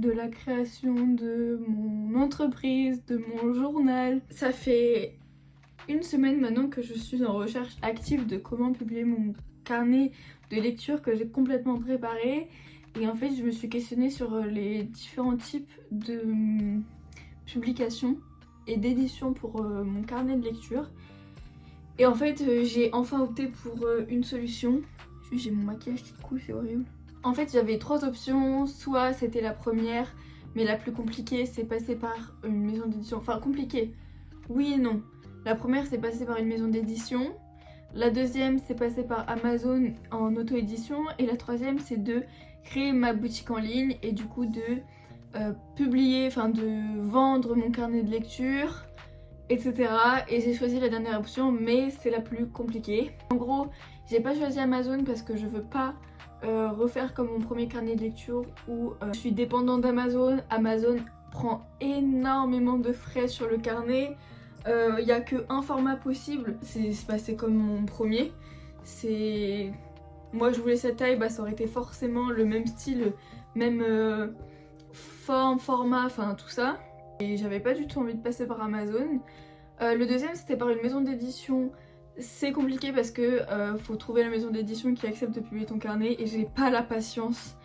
de la création de mon entreprise, de mon journal. Ça fait une semaine maintenant que je suis en recherche active de comment publier mon carnet de lecture que j'ai complètement préparé. Et en fait, je me suis questionnée sur les différents types de publications et d'éditions pour mon carnet de lecture. Et en fait, j'ai enfin opté pour une solution. J'ai mon maquillage qui coule, c'est horrible. En fait, j'avais trois options. Soit c'était la première, mais la plus compliquée, c'est passer par une maison d'édition. Enfin, compliquée, oui et non. La première, c'est passer par une maison d'édition. La deuxième, c'est passer par Amazon en auto-édition. Et la troisième, c'est de créer ma boutique en ligne et du coup de publier, enfin de vendre mon carnet de lecture, etc. Et j'ai choisi la dernière option, mais c'est la plus compliquée. En gros, j'ai pas choisi Amazon parce que je veux pas refaire comme mon premier carnet de lecture où je suis dépendante d'Amazon. Amazon prend énormément de frais sur le carnet. Il n'y a qu'un format possible, c'est comme mon premier. Moi je voulais cette taille, bah, ça aurait été forcément le même style, même forme, format, enfin tout ça. Et j'avais pas du tout envie de passer par Amazon. Le deuxième c'était par une maison d'édition. C'est compliqué parce que faut trouver la maison d'édition qui accepte de publier ton carnet et j'ai pas la patience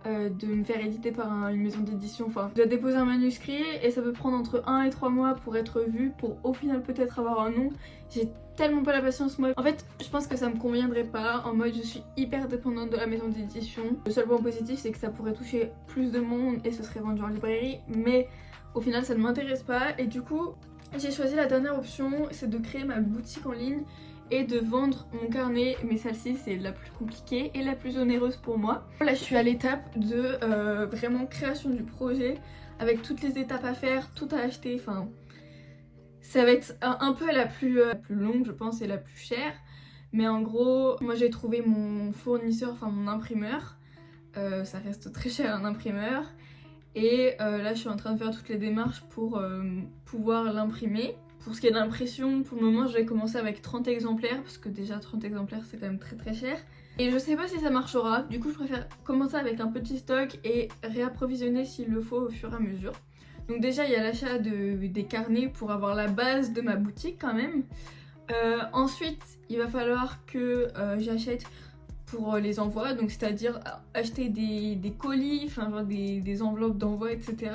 de me faire éditer par une maison d'édition. Enfin, je dois déposer un manuscrit et ça peut prendre entre 1 et 3 mois pour être vu, pour au final peut-être avoir un nom. J'ai tellement pas la patience moi. En fait, je pense que ça me conviendrait pas, en mode je suis hyper dépendante de la maison d'édition. Le seul point positif c'est que ça pourrait toucher plus de monde et ce serait vendu en librairie, mais au final ça ne m'intéresse pas et du coup j'ai choisi la dernière option, c'est de créer ma boutique en ligne et de vendre mon carnet, mais celle-ci c'est la plus compliquée et la plus onéreuse pour moi. Là je suis à l'étape de vraiment création du projet avec toutes les étapes à faire, tout à acheter, enfin ça va être un peu la plus longue je pense et la plus chère, mais en gros moi j'ai trouvé mon fournisseur, enfin mon imprimeur, ça reste très cher un imprimeur. Et là je suis en train de faire toutes les démarches pour pouvoir l'imprimer. Pour ce qui est de l'impression, pour le moment je vais commencer avec 30 exemplaires parce que déjà 30 exemplaires c'est quand même très très cher. Et je sais pas si ça marchera, du coup je préfère commencer avec un petit stock et réapprovisionner s'il le faut au fur et à mesure. Donc déjà il y a l'achat des carnets pour avoir la base de ma boutique quand même. Ensuite il va falloir que j'achète pour les envois, donc c'est-à-dire acheter des colis, enfin genre des enveloppes d'envoi, etc.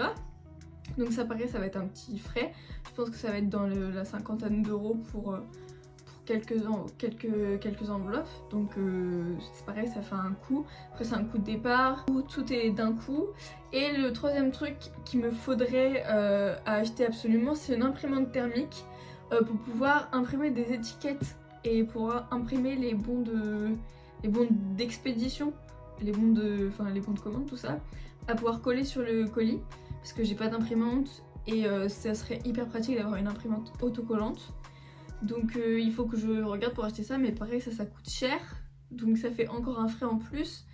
Donc ça paraît, ça va être un petit frais. Je pense que ça va être dans la cinquantaine d'euros pour quelques enveloppes. Donc c'est pareil, ça fait un coût. Après c'est un coût de départ, tout est d'un coup. Et le troisième truc qu'il me faudrait à acheter absolument, c'est une imprimante thermique pour pouvoir imprimer des étiquettes et pouvoir imprimer les bons d'expédition, les bons de commande, tout ça, à pouvoir coller sur le colis parce que j'ai pas d'imprimante et ça serait hyper pratique d'avoir une imprimante autocollante. Donc il faut que je regarde pour acheter ça, mais pareil ça coûte cher, donc ça fait encore un frais en plus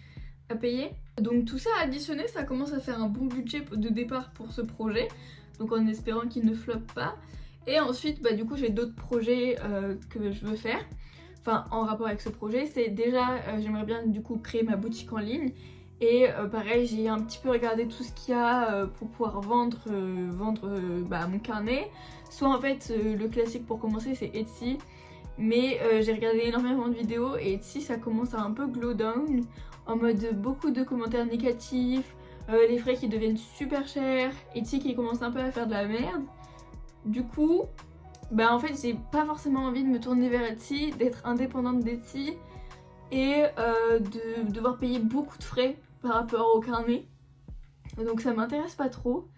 à payer. Donc tout ça additionné, ça commence à faire un bon budget de départ pour ce projet, donc en espérant qu'il ne floppe pas. Et ensuite bah du coup j'ai d'autres projets que je veux faire, enfin en rapport avec ce projet. C'est déjà j'aimerais bien du coup créer ma boutique en ligne et pareil j'ai un petit peu regardé tout ce qu'il y a pour pouvoir vendre mon carnet. Soit en fait le classique pour commencer c'est Etsy, mais j'ai regardé énormément de vidéos et Etsy ça commence à un peu glow down, en mode beaucoup de commentaires négatifs, les frais qui deviennent super chers, Etsy qui commence un peu à faire de la merde. Du coup bah en fait j'ai pas forcément envie de me tourner vers Etsy, d'être indépendante d'Etsy et de devoir payer beaucoup de frais par rapport au carnet. Donc ça m'intéresse pas trop.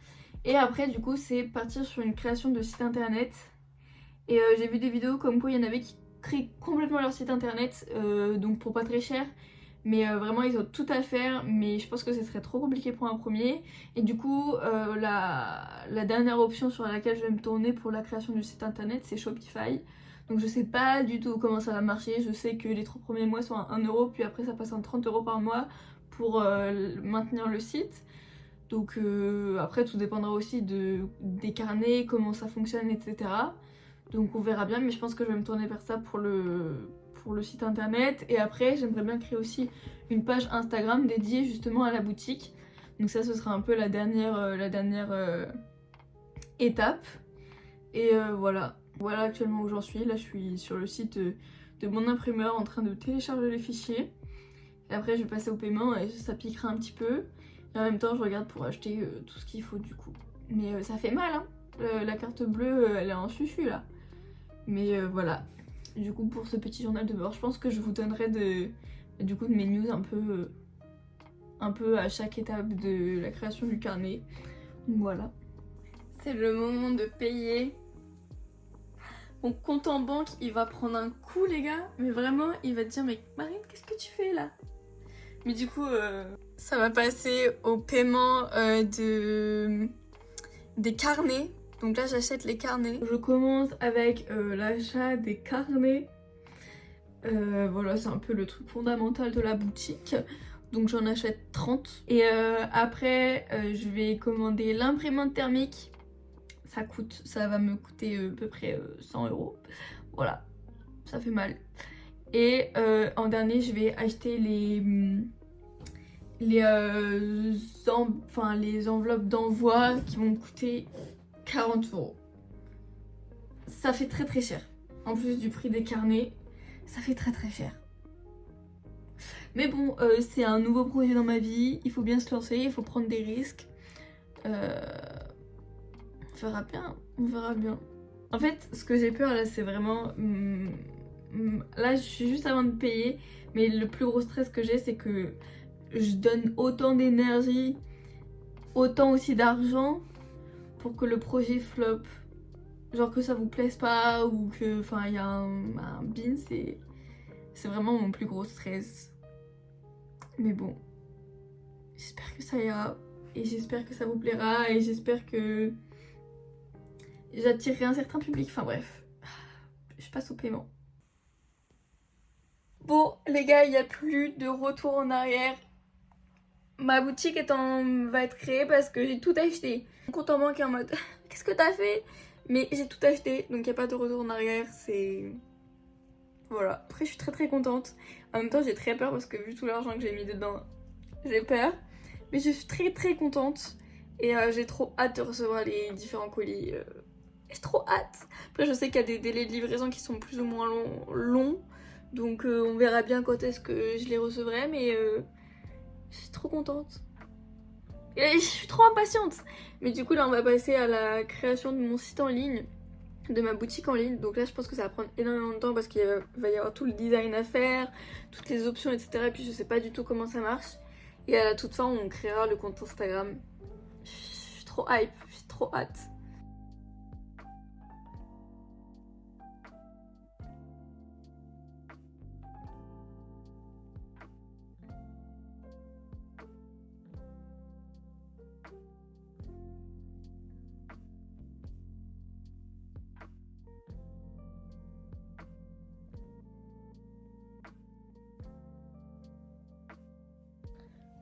Et après du coup c'est partir sur une création de site internet. Et j'ai vu des vidéos comme quoi il y en avait qui créent complètement leur site internet, donc pour pas très cher. Mais vraiment ils ont tout à faire, mais je pense que ce serait trop compliqué pour un premier. Et du coup la dernière option sur laquelle je vais me tourner pour la création du site internet c'est Shopify. Donc je sais pas du tout comment ça va marcher, je sais que les 3 premiers mois sont à 1 euro, puis après ça passe à 30 euros par mois pour maintenir le site. Donc après tout dépendra aussi des carnets, comment ça fonctionne, etc. Donc on verra bien, mais je pense que je vais me tourner vers ça pour le site internet. Et après j'aimerais bien créer aussi une page Instagram dédiée justement à la boutique. Donc ça, ce sera un peu la dernière étape. Et voilà. Voilà actuellement où j'en suis. Là, je suis sur le site de mon imprimeur en train de télécharger les fichiers. Et après, je vais passer au paiement et ça piquera un petit peu. Et en même temps, je regarde pour acheter tout ce qu'il faut du coup. Mais ça fait mal, hein. La carte bleue, elle est en chuchu là. Mais voilà. Du coup, pour ce petit journal de bord, je pense que je vous donnerai du coup de mes news un peu à chaque étape de la création du carnet. Donc voilà. C'est le moment de payer. Mon compte en banque, il va prendre un coup, les gars. Mais vraiment, il va te dire, mais Marine, qu'est-ce que tu fais là? Mais du coup, ça va passer au paiement des carnets. Donc là, j'achète les carnets. Je commence avec l'achat des carnets. Voilà, c'est un peu le truc fondamental de la boutique. Donc j'en achète 30. Et après, je vais commander l'imprimante thermique. Ça va me coûter à peu près 100 €. Voilà, ça fait mal. Et en dernier, je vais acheter les enveloppes d'envoi qui vont me coûter 40 €. Ça fait très très cher. En plus du prix des carnets, ça fait très très cher. Mais bon, c'est un nouveau projet dans ma vie, il faut bien se lancer, il faut prendre des risques. On verra bien, on verra bien. En fait, ce que j'ai peur là, c'est vraiment... là, je suis juste avant de payer, mais le plus gros stress que j'ai, c'est que je donne autant d'énergie, autant aussi d'argent pour que le projet flop. Genre que ça vous plaise pas ou que... Enfin, il y a un bin, c'est vraiment mon plus gros stress. Mais bon, j'espère que ça ira et j'espère que ça vous plaira et j'espère que j'attirerai un certain public. Enfin bref, je passe au paiement. Bon les gars, il n'y a plus de retour en arrière. Ma boutique va être créée parce que j'ai tout acheté. Mon compte en banque est en mode qu'est-ce que t'as fait? Mais j'ai tout acheté, donc il n'y a pas de retour en arrière, c'est... Voilà, après je suis très très contente. En même temps j'ai très peur parce que vu tout l'argent que j'ai mis dedans, j'ai peur. Mais je suis très très contente. Et j'ai trop hâte de recevoir les différents colis. J'ai trop hâte. Après je sais qu'il y a des délais de livraison qui sont plus ou moins longs. Donc on verra bien quand est-ce que je les recevrai. Mais je suis trop contente. Et je suis trop impatiente. Mais du coup là on va passer à la création de mon site en ligne. De ma boutique en ligne. Donc là je pense que ça va prendre énormément de temps parce qu'il va y avoir tout le design à faire, toutes les options, etc. Et puis je sais pas du tout comment ça marche. Et à la toute fin on créera le compte Instagram. Je suis trop hype, j'ai trop hâte.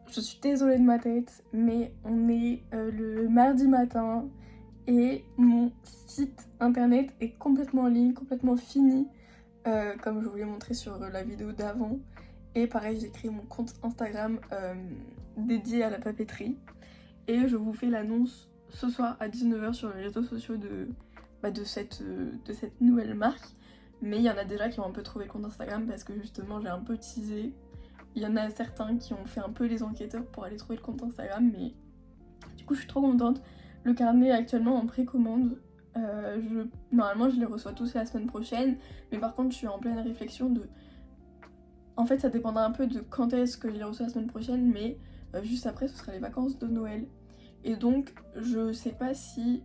Je suis désolée de ma tête, mais on est le mardi matin et mon site internet est complètement en ligne, complètement fini, comme je vous l'ai montré sur la vidéo d'avant. Et pareil, j'ai créé mon compte Instagram dédié à la papeterie. Et je vous fais l'annonce ce soir à 19 h sur les réseaux sociaux de cette nouvelle marque. Mais il y en a déjà qui ont un peu trouvé le compte Instagram parce que justement j'ai un peu teasé. Il y en a certains qui ont fait un peu les enquêteurs pour aller trouver le compte Instagram, mais du coup je suis trop contente. Le carnet est actuellement en précommande. Normalement je les reçois tous la semaine prochaine, mais par contre je suis en pleine réflexion de... En fait ça dépendra un peu de quand est-ce que je les reçois la semaine prochaine, mais juste après ce sera les vacances de Noël. Et donc je sais pas si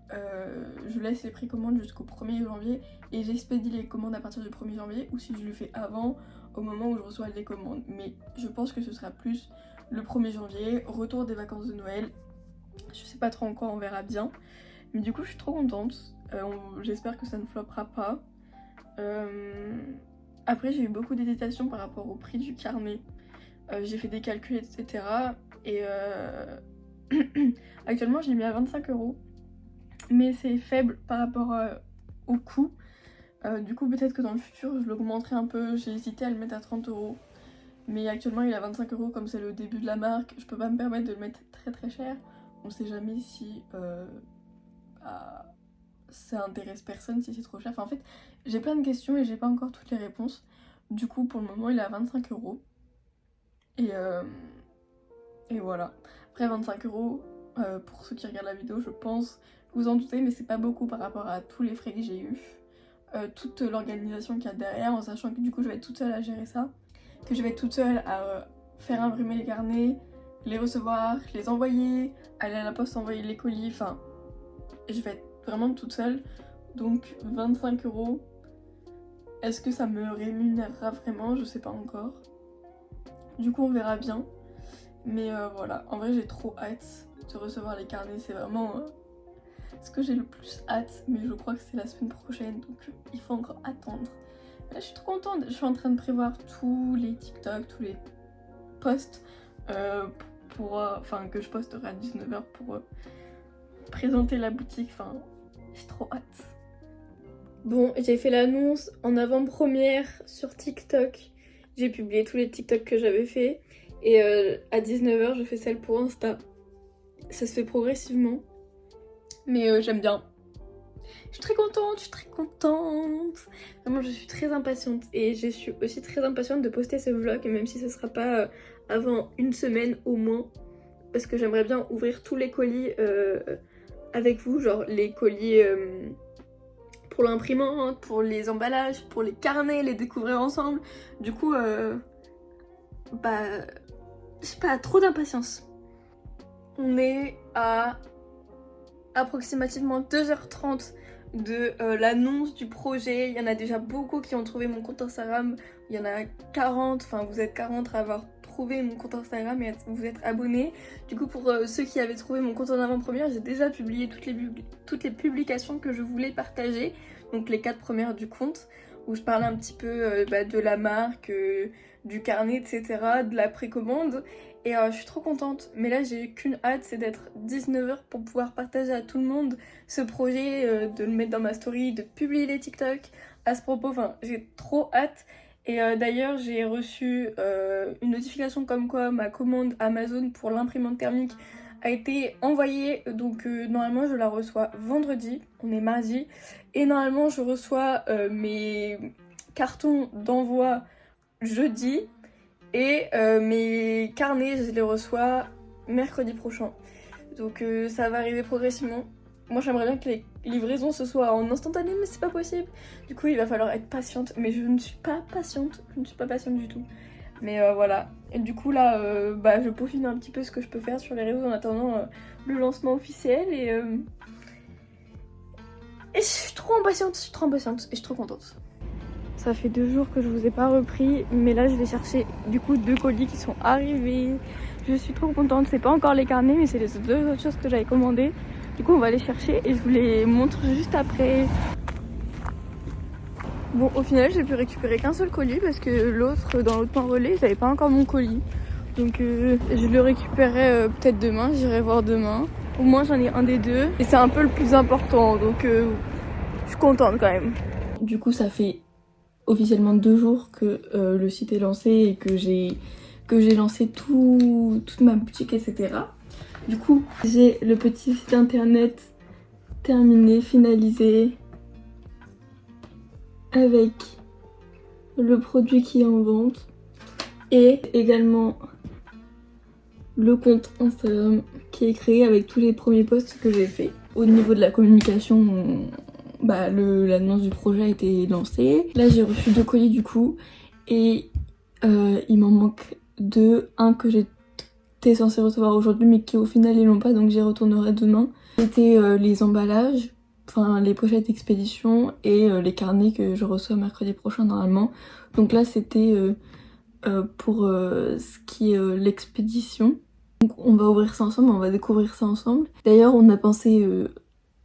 je laisse les précommandes jusqu'au 1er janvier et j'expédie les commandes à partir du 1er janvier ou si je le fais avant, au moment où je reçois les commandes. Mais je pense que ce sera plus le 1er janvier, retour des vacances de Noël. Je sais pas trop encore, on verra bien. Mais du coup je suis trop contente, j'espère que ça ne floppera pas. Après j'ai eu beaucoup d'hésitation par rapport au prix du carnet. J'ai fait des calculs etc. Et actuellement je l'ai mis à 25 €. Mais c'est faible par rapport au coût. Du coup peut-être que dans le futur je l'augmenterai un peu. J'ai hésité à le mettre à 30 €. Mais actuellement il est à 25 € comme c'est le début de la marque, je peux pas me permettre de le mettre très cher. On sait jamais si bah, ça intéresse personne, si c'est trop cher. Enfin en fait j'ai plein de questions et j'ai pas encore toutes les réponses. Du coup pour le moment il est à 25 €. Et voilà. Après 25 € pour ceux qui regardent la vidéo je pense, vous en doutez mais c'est pas beaucoup par rapport à tous les frais que j'ai eu. Toute l'organisation qu'il y a derrière, en sachant que du coup je vais être toute seule à gérer ça, que je vais être toute seule à faire imprimer les carnets, les recevoir, les envoyer, aller à la poste envoyer les colis, enfin je vais être vraiment toute seule. Donc 25 €, est-ce que ça me rémunérera vraiment? Je sais pas encore. Du coup on verra bien. Mais voilà, en vrai j'ai trop hâte de recevoir les carnets, c'est vraiment ce que j'ai le plus hâte, mais je crois que c'est la semaine prochaine, donc il faut encore attendre. Là je suis trop contente, je suis en train de prévoir tous les TikTok, tous les posts que je posterai à 19 h pour présenter la boutique, enfin j'ai trop hâte. Bon, j'ai fait l'annonce en avant-première sur TikTok, j'ai publié tous les TikTok que j'avais fait et à 19 h je fais celle pour Insta. Ça se fait progressivement. Mais j'aime bien. Je suis très contente. Vraiment je suis très impatiente. Et je suis aussi très impatiente de poster ce vlog, même si ce sera pas avant une semaine au moins. Parce que j'aimerais bien ouvrir tous les colis avec vous. Genre les colis pour l'imprimante, pour les emballages, pour les carnets, les découvrir ensemble. Du coup, bah, je sais pas, trop d'impatience. On est à approximativement 2h30 de l'annonce du projet. Il y en a déjà beaucoup qui ont trouvé mon compte Instagram. Il y en a 40, enfin vous êtes 40 à avoir trouvé mon compte Instagram et à vous être abonnés. Du coup pour ceux qui avaient trouvé mon compte en avant-première, j'ai déjà publié toutes les publications que je voulais partager. Donc les 4 premières du compte, où je parlais un petit peu de la marque, du carnet, etc., de la précommande. Et je suis trop contente, mais là j'ai qu'une hâte, c'est d'être 19 h pour pouvoir partager à tout le monde ce projet, de le mettre dans ma story, de publier les TikTok à ce propos, enfin j'ai trop hâte. Et d'ailleurs j'ai reçu une notification comme quoi ma commande Amazon pour l'imprimante thermique a été envoyée, donc normalement je la reçois vendredi, on est mardi, et normalement je reçois mes cartons d'envoi jeudi. Et mes carnets, je les reçois mercredi prochain. Donc ça va arriver progressivement. Moi j'aimerais bien que les livraisons ce soit en instantané, mais c'est pas possible. Du coup il va falloir être patiente, mais je ne suis pas patiente. Je ne suis pas patiente du tout. Mais voilà. Et du coup là, je peaufine un petit peu ce que je peux faire sur les réseaux en attendant le lancement officiel. Et je suis trop impatiente, et je suis trop contente. Ça fait 2 jours que je vous ai pas repris, mais là je vais chercher du coup 2 colis qui sont arrivés. Je suis trop contente, c'est pas encore les carnets mais c'est les 2 autres choses que j'avais commandées. Du coup on va les chercher et je vous les montre juste après. Bon au final j'ai pu récupérer qu'un seul colis parce que l'autre dans l'autre point relais j'avais pas encore mon colis. Donc je le récupérerai peut-être demain, j'irai voir demain. Au moins j'en ai un des deux et c'est un peu le plus important donc je suis contente quand même. Du coup ça fait officiellement 2 jours que le site est lancé et que j'ai lancé toute ma boutique, etc. Du coup j'ai le petit site internet terminé, finalisé, avec le produit qui est en vente et également le compte Instagram qui est créé avec tous les premiers posts que j'ai fait. Au niveau de la communication, l'annonce du projet a été lancée. Là j'ai reçu 2 colis du coup et il m'en manque 2. Un que j'étais censée recevoir aujourd'hui mais qui au final ils l'ont pas, donc j'y retournerai demain. C'était les emballages, enfin les pochettes expédition et les carnets que je reçois mercredi prochain normalement. Donc là c'était pour ce qui est l'expédition. Donc on va ouvrir ça ensemble, on va découvrir ça ensemble. D'ailleurs on a pensé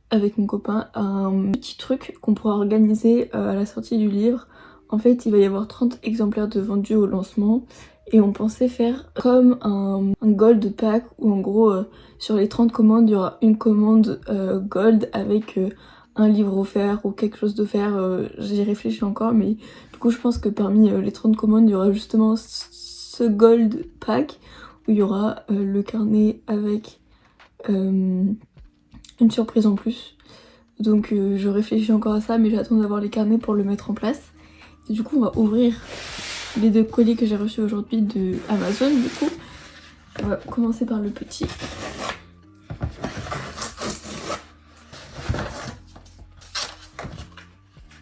avec mon copain un petit truc qu'on pourra organiser à la sortie du livre. En fait il va y avoir 30 exemplaires de vendus au lancement et on pensait faire comme un gold pack où en gros sur les 30 commandes il y aura une commande gold avec un livre offert ou quelque chose d'offert. J'y réfléchis encore mais du coup je pense que parmi les 30 commandes il y aura justement ce Gold Pack où il y aura le carnet avec une surprise en plus. Donc je réfléchis encore à ça, mais j'attends d'avoir les carnets pour le mettre en place. Et du coup on va ouvrir les 2 colis que j'ai reçus aujourd'hui de Amazon. Du coup on va commencer par le petit.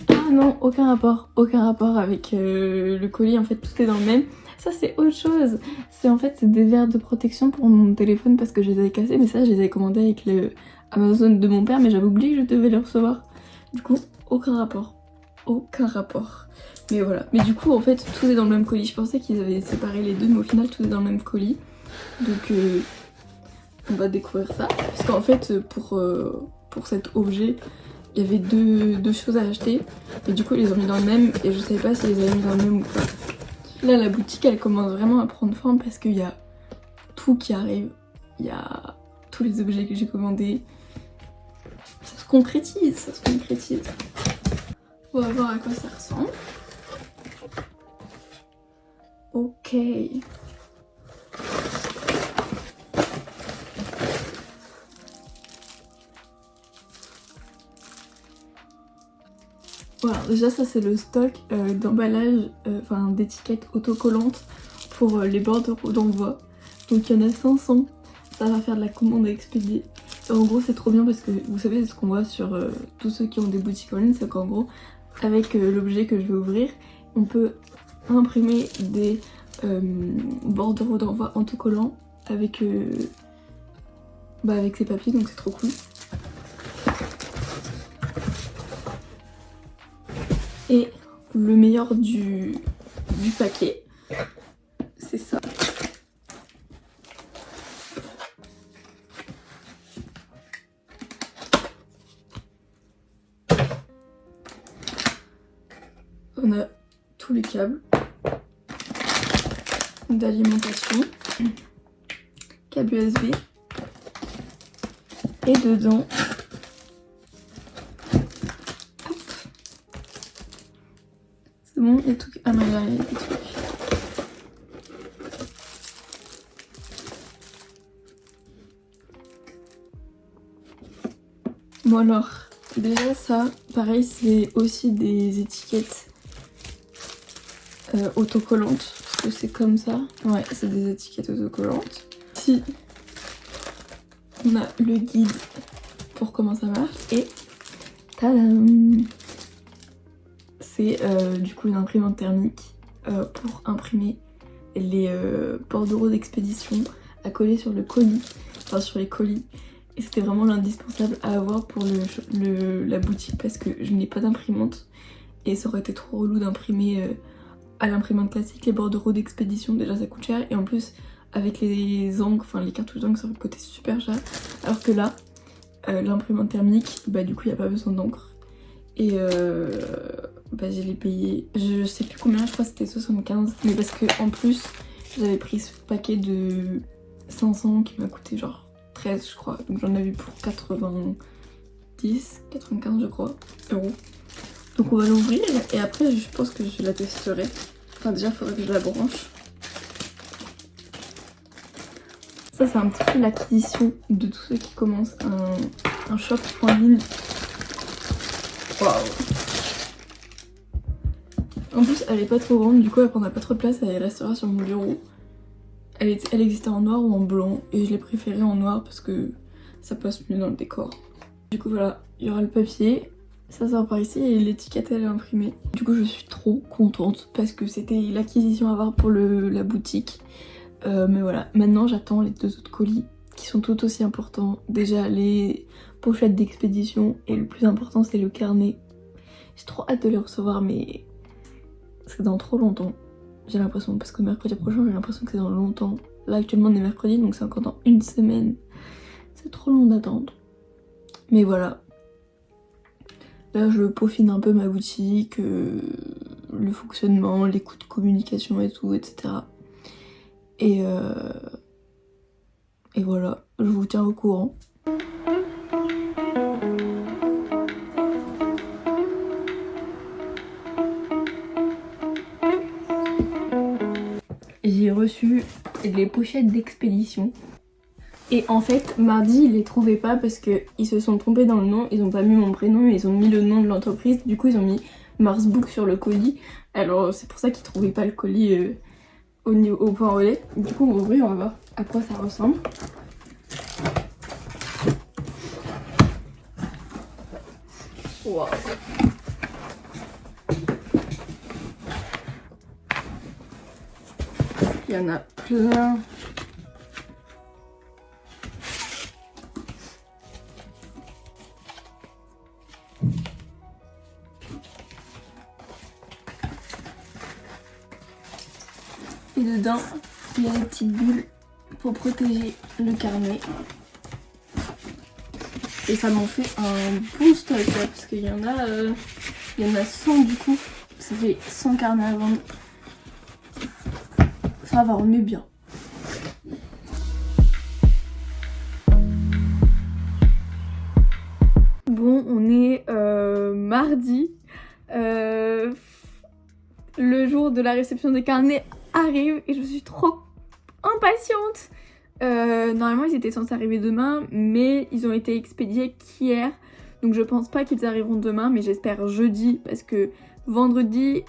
Ah non, aucun rapport avec le colis, en fait tout est dans le même. Ça c'est autre chose, c'est en fait des verres de protection pour mon téléphone parce que je les avais cassés, mais ça je les avais commandés avec le Amazon de mon père, mais j'avais oublié que je devais les recevoir. Du coup, aucun rapport. Mais voilà, mais du coup en fait tout est dans le même colis. Je pensais qu'ils avaient séparé les deux, mais au final tout est dans le même colis. Donc on va découvrir ça. Parce qu'en fait pour cet objet, il y avait deux choses à acheter. Et du coup ils les ont mis dans le même et je savais pas si ils les avaient mis dans le même ou pas. Là la boutique elle commence vraiment à prendre forme parce qu'il y a tout qui arrive. Il y a tous les objets que j'ai commandés. Ça se concrétise, On va voir à quoi ça ressemble. Ok. Voilà, déjà ça c'est le stock d'emballage, enfin d'étiquettes autocollantes pour les bordereaux d'envoi. Donc il y en a 500, ça va faire de la commande à expédier. Et en gros c'est trop bien parce que vous savez ce qu'on voit sur tous ceux qui ont des boutiques en ligne, c'est qu'en gros avec l'objet que je vais ouvrir, on peut imprimer des bordereaux d'envoi autocollants avec, avec ces papiers, donc c'est trop cool. Et le meilleur du paquet, c'est ça. On a tous les câbles d'alimentation, câble USB, et dedans, c'est bon, il y a tout. Ah non, il y a des trucs. Bon alors, déjà ça, pareil, c'est aussi des étiquettes autocollantes, parce que c'est comme ça. Ouais, c'est des étiquettes autocollantes. Ici, on a le guide pour comment ça marche et tadam! C'est du coup une imprimante thermique pour imprimer les bordereaux d'expédition à coller sur le colis, enfin sur les colis. Et c'était vraiment l'indispensable à avoir pour la boutique parce que je n'ai pas d'imprimante et ça aurait été trop relou d'imprimer à l'imprimante classique les bordereaux d'expédition. Déjà ça coûte cher et en plus avec les encres, enfin les cartouches d'encre ça va coûter super cher. Alors que là, l'imprimante thermique, bah du coup il n'y a pas besoin d'encre. Et bah je l'ai payé, je sais plus combien, je crois que c'était 75. Mais parce que en plus j'avais pris ce paquet de 500 qui m'a coûté genre 13 je crois. Donc j'en avais pour 90, 95 je crois, euros. Donc on va l'ouvrir et après je pense que je la testerai. Enfin déjà il faudrait que je la branche. Ça c'est un petit peu l'acquisition de tous ceux qui commencent un shop en ligne. Waouh! En plus elle est pas trop grande, du coup elle prendra pas trop de place, elle restera sur mon bureau. Elle existait en noir ou en blanc et je l'ai préférée en noir parce que ça passe mieux dans le décor. Du coup voilà, il y aura le papier, ça sort par ici et l'étiquette elle est imprimée. Du coup je suis trop contente parce que c'était l'acquisition à avoir pour la boutique. Mais voilà, maintenant j'attends les 2 autres colis qui sont tout aussi importants. Déjà les pochettes d'expédition et le plus important c'est le carnet. J'ai trop hâte de les recevoir mais c'est dans trop longtemps. J'ai l'impression, parce que mercredi prochain j'ai l'impression que c'est dans longtemps. Là actuellement on est mercredi donc c'est encore dans une semaine. C'est trop long d'attendre. Mais voilà. Là je peaufine un peu ma boutique, le fonctionnement, les coûts de communication et tout, etc. Et voilà, je vous tiens au courant. J'ai reçu les pochettes d'expédition. Et en fait, mardi, ils les trouvaient pas parce qu'ils se sont trompés dans le nom. Ils ont pas mis mon prénom, mais ils ont mis le nom de l'entreprise. Du coup, ils ont mis Marsbook sur le colis. Alors, c'est pour ça qu'ils trouvaient pas le colis au point relais. Du coup, on va ouvrir, on va voir à quoi ça ressemble. Wow. Il y en a plein. Et dedans, il y a des petites bulles pour protéger le carnet. Et ça m'en fait un bon stock là, parce qu'il y en a 100 du coup. Ça fait 100 carnets à vendre. Ça va, on est bien. Bon, on est mardi. Le jour de la réception des carnets arrive et je suis trop impatiente. Normalement ils étaient censés arriver demain, mais ils ont été expédiés qu'hier, donc je pense pas qu'ils arriveront demain, mais j'espère jeudi parce que vendredi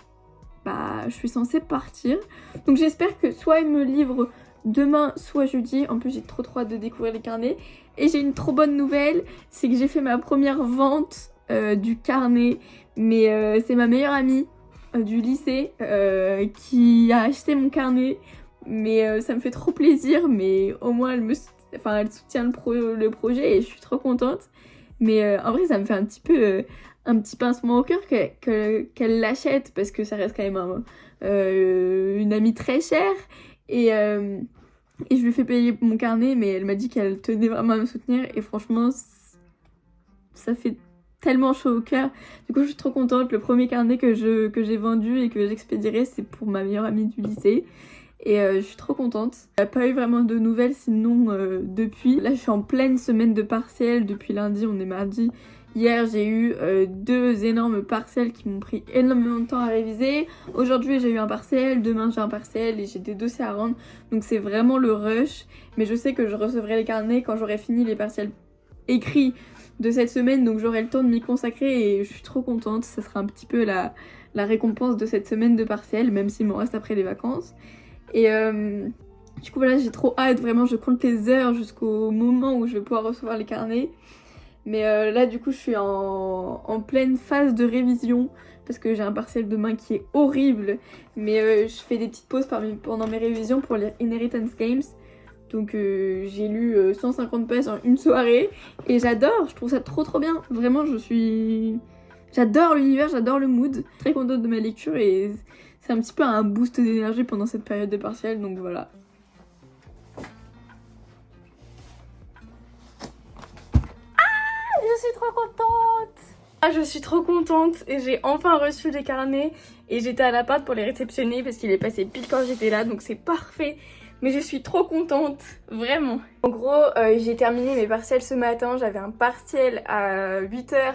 je suis censée partir, donc j'espère que soit ils me livrent demain soit jeudi. En plus j'ai trop hâte de découvrir les carnets. Et j'ai une trop bonne nouvelle, c'est que j'ai fait ma première vente du carnet, mais c'est ma meilleure amie du lycée qui a acheté mon carnet, mais ça me fait trop plaisir, mais au moins elle soutient le projet et je suis trop contente. Mais en vrai ça me fait un petit pincement au cœur qu'elle l'achète, parce que ça reste quand même une amie très chère et je lui ai fait payer mon carnet, mais elle m'a dit qu'elle tenait vraiment à me soutenir et franchement ça fait tellement chaud au cœur. Du coup je suis trop contente. Le premier carnet que j'ai vendu et que j'expédierai, c'est pour ma meilleure amie du lycée. Et je suis trop contente. Il n'y a pas eu vraiment de nouvelles sinon depuis. Là je suis en pleine semaine de partiels. Depuis lundi, on est mardi. Hier j'ai eu 2 énormes partiels qui m'ont pris énormément de temps à réviser. Aujourd'hui j'ai eu un partiel, demain j'ai un partiel et j'ai des dossiers à rendre. Donc c'est vraiment le rush. Mais je sais que je recevrai les carnets quand j'aurai fini les partiels écrits de cette semaine, donc j'aurai le temps de m'y consacrer et je suis trop contente. Ça sera un petit peu la récompense de cette semaine de partiel, même s'il m'en reste après les vacances. Et du coup voilà, j'ai trop hâte, vraiment je compte les heures jusqu'au moment où je vais pouvoir recevoir les carnets. Mais là du coup je suis en pleine phase de révision parce que j'ai un partiel demain qui est horrible, mais je fais des petites pauses pendant mes révisions pour lire Inheritance Games. Donc j'ai lu 150 pages en une soirée et j'adore, je trouve ça trop bien. Vraiment j'adore l'univers, j'adore le mood. Très contente de ma lecture et c'est un petit peu un boost d'énergie pendant cette période de partiel, donc voilà. Je suis trop contente! Je suis trop contente et j'ai enfin reçu les carnets et j'étais à l'appart pour les réceptionner parce qu'il est passé pile quand j'étais là, donc c'est parfait. Mais je suis trop contente, vraiment. En gros, j'ai terminé mes partiels ce matin. J'avais un partiel à 8h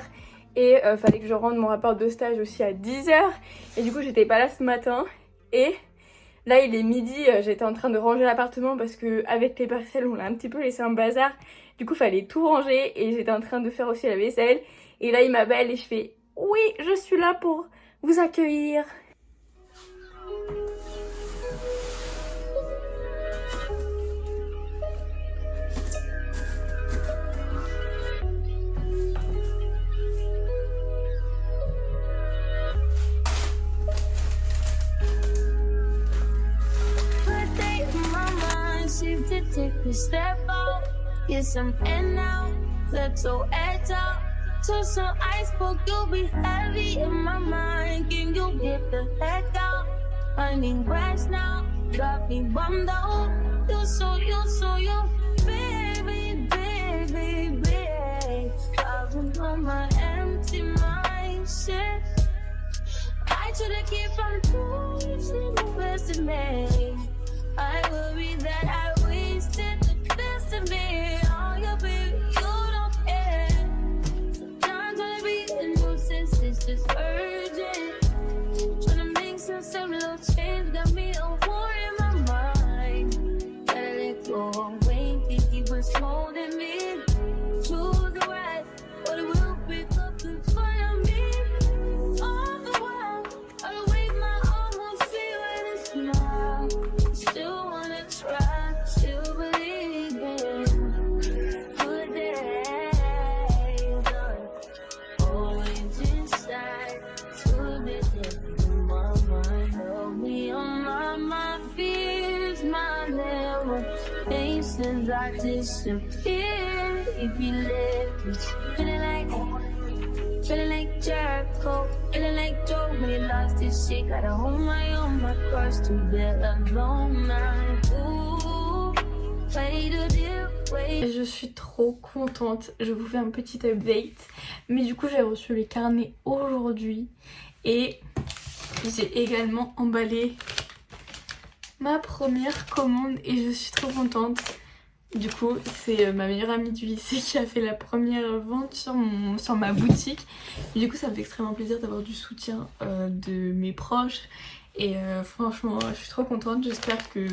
et fallait que je rende mon rapport de stage aussi à 10h. Et du coup, j'étais pas là ce matin. Et là, il est midi, j'étais en train de ranger l'appartement parce que avec les partiels, on l'a un petit peu laissé un bazar. Du coup, fallait tout ranger et j'étais en train de faire aussi la vaisselle. Et là, il m'appelle et je fais « Oui, je suis là pour vous accueillir ». Take a step out, get some air now, let your edge out. To some iceberg, you'll be heavy in my mind. Can you get the heck out? Finding rest now, got me bummed out. You so you, baby, driving on my empty mind, shit. I try to keep from losing the best of me. I worry that I wasted the best of me. Oh, yeah, baby, you don't care. Sometimes I be a nuisance, it's just urgent. Trying to make sense of little change, got me a war in my mind. I disappear if you let me. Feeling like Jericho, feeling like Joe, we lost this shit. Gotta hold my own, my cross to bear alone night. Ooh, play the deal, wait. Je suis trop contente, je vous fais un petit update. Mais du coup j'ai reçu les carnets aujourd'hui et j'ai également emballé ma première commande et je suis trop contente. Du coup c'est ma meilleure amie du lycée qui a fait la première vente sur ma boutique. Et du coup ça me fait extrêmement plaisir d'avoir du soutien de mes proches. Et franchement je suis trop contente, j'espère que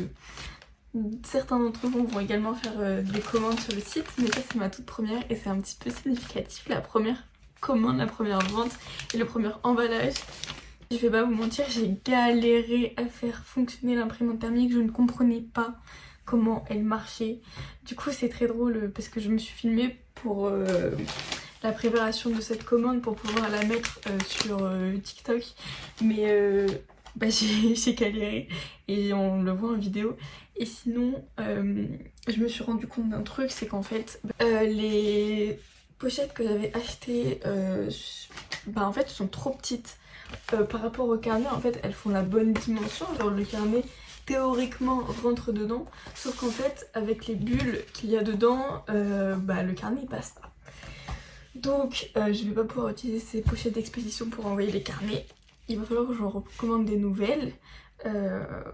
certains d'entre vous vont également faire des commandes sur le site. Mais ça c'est ma toute première et c'est un petit peu significatif, la première commande, la première vente et le premier emballage. Je vais pas vous mentir, j'ai galéré à faire fonctionner l'imprimante thermique, je ne comprenais pas comment elle marchait. Du coup c'est très drôle parce que je me suis filmée pour la préparation de cette commande pour pouvoir la mettre sur TikTok. Mais j'ai galéré et on le voit en vidéo. Et sinon je me suis rendu compte d'un truc, c'est qu'en fait les pochettes que j'avais achetées en fait sont trop petites par rapport au carnet. En fait elles font la bonne dimension, genre le carnet théoriquement rentre dedans, sauf qu'en fait avec les bulles qu'il y a dedans le carnet il passe pas. Donc je vais pas pouvoir utiliser ces pochettes d'expédition pour envoyer les carnets, il va falloir que je recommande des nouvelles.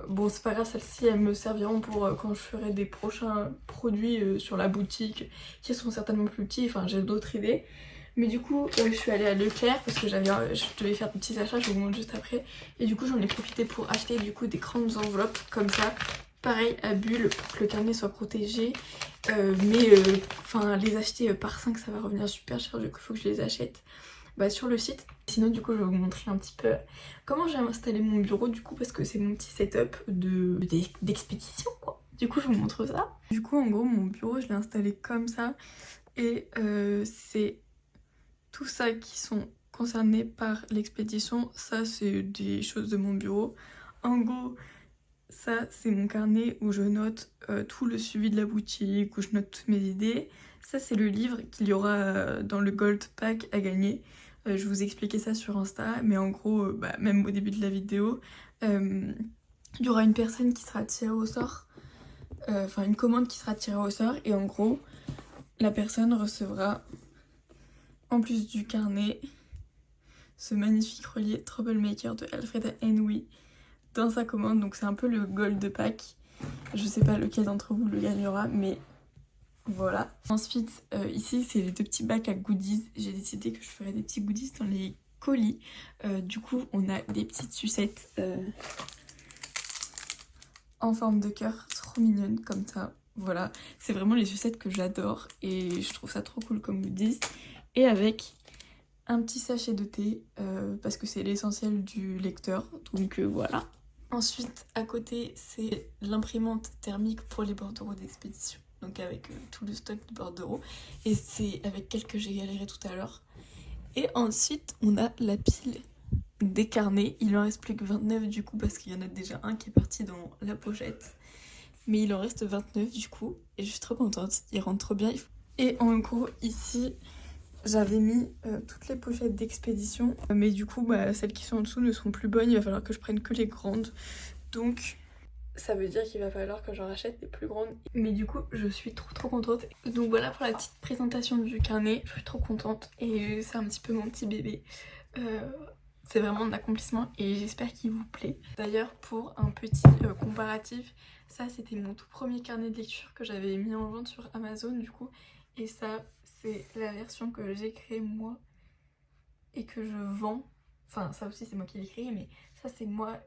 Bon c'est pas grave, celles-ci elles me serviront pour quand je ferai des prochains produits sur la boutique qui seront certainement plus petits, enfin j'ai d'autres idées. Mais du coup je suis allée à Leclerc parce que je devais faire des petits achats, je vous montre juste après. Et du coup j'en ai profité pour acheter du coup des grandes enveloppes comme ça, pareil à bulles pour que le carnet soit protégé. Les acheter par 5 ça va revenir super cher, du coup il faut que je les achète sur le site. Sinon du coup je vais vous montrer un petit peu comment j'ai installé mon bureau du coup parce que c'est mon petit setup d'expédition quoi. Du coup je vous montre ça. Du coup en gros mon bureau je l'ai installé comme ça et c'est tout ça qui sont concernés par l'expédition. Ça c'est des choses de mon bureau. En gros ça c'est mon carnet où je note tout le suivi de la boutique, où je note toutes mes idées. Ça c'est le livre qu'il y aura dans le Gold Pack à gagner. Je vous expliquais ça sur Insta, mais en gros, même au début de la vidéo, il y aura une personne qui sera tirée au sort, une commande qui sera tirée au sort, et en gros, la personne recevra, en plus du carnet, ce magnifique relier Troublemaker de Alfreda Henry dans sa commande. Donc c'est un peu le Gold Pack. Je sais pas lequel d'entre vous le gagnera, mais voilà. Ensuite ici c'est les deux petits bacs à goodies. J'ai décidé que je ferais des petits goodies dans les colis. Du coup on a des petites sucettes en forme de cœur, trop mignonnes comme ça. Voilà, c'est vraiment les sucettes que j'adore et je trouve ça trop cool comme goodies. Et avec un petit sachet de thé parce que c'est l'essentiel du lecteur, donc voilà. Ensuite à côté c'est l'imprimante thermique pour les bordereaux d'expédition. Donc avec tout le stock de bordereaux. Et c'est avec elle que j'ai galéré tout à l'heure. Et ensuite on a la pile des carnets. Il en reste plus que 29 du coup parce qu'il y en a déjà un qui est parti dans la pochette. Mais il en reste 29 du coup. Et je suis trop contente, il rentre trop bien. Et en gros ici j'avais mis toutes les pochettes d'expédition. Mais du coup celles qui sont en dessous ne sont plus bonnes. Il va falloir que je prenne que les grandes. Donc ça veut dire qu'il va falloir que j'en rachète des plus grandes. Mais du coup je suis trop contente. Donc voilà pour la petite présentation du carnet. Je suis trop contente et c'est un petit peu mon petit bébé. C'est vraiment un accomplissement et j'espère qu'il vous plaît. D'ailleurs pour un petit comparatif, ça c'était mon tout premier carnet de lecture que j'avais mis en vente sur Amazon du coup. Et ça c'est la version que j'ai créée moi et que je vends. Enfin ça aussi c'est moi qui l'ai créé, mais ça c'est moi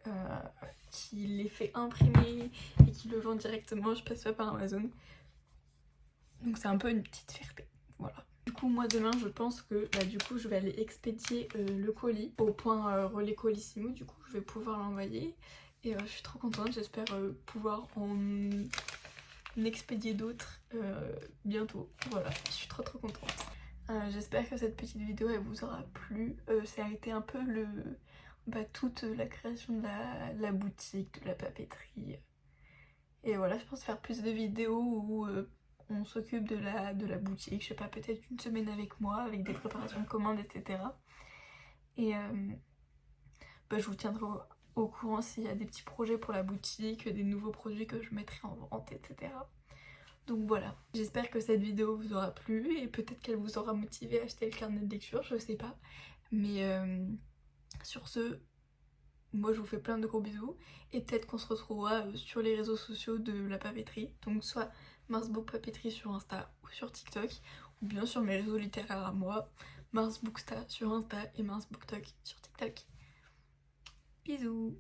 qui l'ai fait imprimer et qui le vend directement, je passe pas par Amazon. Donc c'est un peu une petite fierté, voilà. Du coup moi demain je pense que je vais aller expédier le colis au point relais Colissimo. Du coup je vais pouvoir l'envoyer et je suis trop contente, j'espère pouvoir en expédier d'autres bientôt. Voilà, je suis trop contente. J'espère que cette petite vidéo elle vous aura plu. Ça a été un peu toute la création de la boutique, de la papeterie. Et voilà, je pense faire plus de vidéos où on s'occupe de la boutique, je sais pas, peut-être une semaine avec moi, avec des préparations de commandes, etc. Et je vous tiendrai au courant s'il y a des petits projets pour la boutique, des nouveaux produits que je mettrai en vente, etc. Donc voilà, j'espère que cette vidéo vous aura plu et peut-être qu'elle vous aura motivé à acheter le carnet de lecture, je sais pas. Mais sur ce, moi je vous fais plein de gros bisous et peut-être qu'on se retrouvera sur les réseaux sociaux de la papeterie, donc soit Marsbook Papeterie sur Insta ou sur TikTok, ou bien sur mes réseaux littéraires à moi, Marsbooksta sur Insta et Marsbooktok sur TikTok. Bisous.